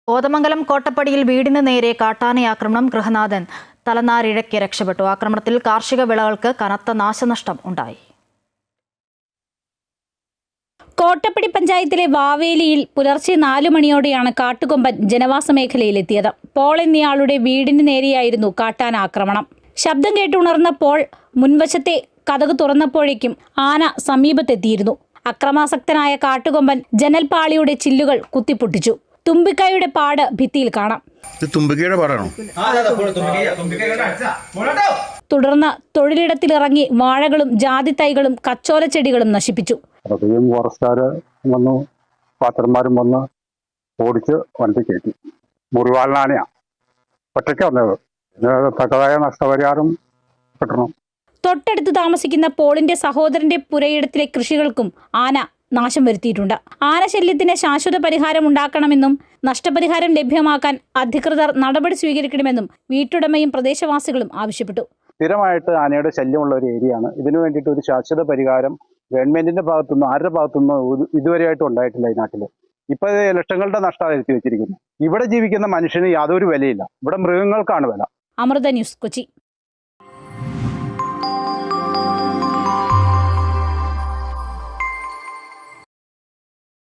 കോതമംഗലം കോട്ടപ്പടിയിൽ വീടിന് നേരെ കാട്ടാനയാക്രമണം. ഗൃഹനാഥൻ തലനാരിഴയ്ക്ക് രക്ഷപ്പെട്ടു. ആക്രമണത്തിൽ കാർഷിക വിളകൾക്ക് കനത്ത നാശനഷ്ടം ഉണ്ടായി. കോട്ടപ്പടി പഞ്ചായത്തിലെ വാവേലിയിൽ പുലർച്ചെ 4 മണിയോടെയാണ് കാട്ടുകൊമ്പൻ ജനവാസ മേഖലയിലെത്തിയത്. പോൾ എന്നയാളുടെ വീടിന് നേരെയായിരുന്നു കാട്ടാന ആക്രമണം. ശബ്ദം കേട്ടുണർന്നപ്പോൾ മുൻവശത്തെ കതക് തുറന്നപ്പോഴേക്കും ആന സമീപത്തെത്തിയിരുന്നു. അക്രമാസക്തനായ കാട്ടുകൊമ്പൻ ജനൽപാളിയുടെ ചില്ലുകൾ കുത്തിപ്പൊട്ടിച്ചു. തുമ്പിക്കൈയുടെ പാട് ഭിത്തിയിൽ കാണാം. തുടർന്ന് തൊഴിലിടത്തിലിറങ്ങി വാഴകളും ജാതിത്തൈകളും കച്ചോലച്ചെടികളും നശിപ്പിച്ചു. ഫോറസ്റ്റുകാര് വന്നു, പാത്രന്മാരും വന്ന് ഓടിച്ച് വണ്ടി കയറ്റി. മുറിവാളിനാനയാ ഒറ്റയ്ക്ക് വന്നത്. തക്കതായ നഷ്ടപരിഹാരം കിട്ടണം. തൊട്ടടുത്ത് താമസിക്കുന്ന പോളിന്റെ സഹോദരന്റെ പുരയിടത്തിലെ കൃഷികൾക്കും ആന നാശം വരുത്തിയിട്ടുണ്ട്. ആനശല്യത്തിന് ശാശ്വത പരിഹാരം ഉണ്ടാക്കണമെന്നും നഷ്ടപരിഹാരം ലഭ്യമാക്കാൻ അധികൃതർ നടപടി സ്വീകരിക്കണമെന്നും വീട്ടുടമയും പ്രദേശവാസികളും ആവശ്യപ്പെട്ടു. സ്ഥിരമായിട്ട് ആനയുടെ ശല്യമുള്ള ഒരു ഏരിയയാണ്. ഇതിനു വേണ്ടിയിട്ട് ഒരു ശാശ്വത പരിഹാരം ഗവൺമെന്റിന്റെ ഭാഗത്തുനിന്ന് ആരുടെ ഭാഗത്തുനിന്ന് ഇതുവരെയായിട്ടും ഉണ്ടായിട്ടില്ല. ഈ നാട്ടില് ഇപ്പൊ ലക്ഷങ്ങളുടെ നഷ്ടം വരുത്തി വെച്ചിരിക്കുന്നു. ഇവിടെ ജീവിക്കുന്ന മനുഷ്യന് യാതൊരു വിലയില്ല. ഇവിടെ മൃഗങ്ങൾക്കാണ് വില. അമൃത ന്യൂസ്, കൊച്ചി.